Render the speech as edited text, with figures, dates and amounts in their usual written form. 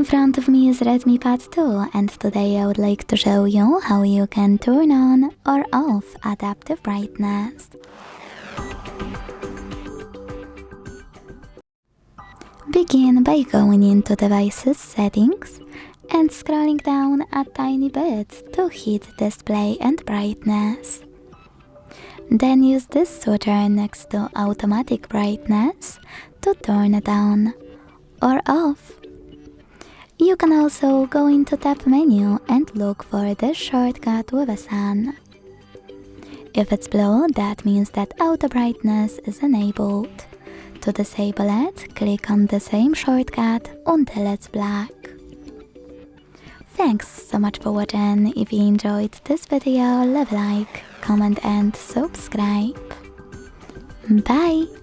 In front of me is Redmi Pad 2, and today I would like to show you how you can turn on or off adaptive brightness. Begin by going into Devices Settings and scrolling down a tiny bit to hit Display and Brightness. Then use this switcher next to Automatic Brightness to turn it on or off. You can also go into Tab menu and look for this shortcut with a sun. If it's blue, that means that auto brightness is enabled. To disable it, click on the same shortcut until it's black. Thanks so much for watching. If you enjoyed this video, leave a like, comment and subscribe. Bye!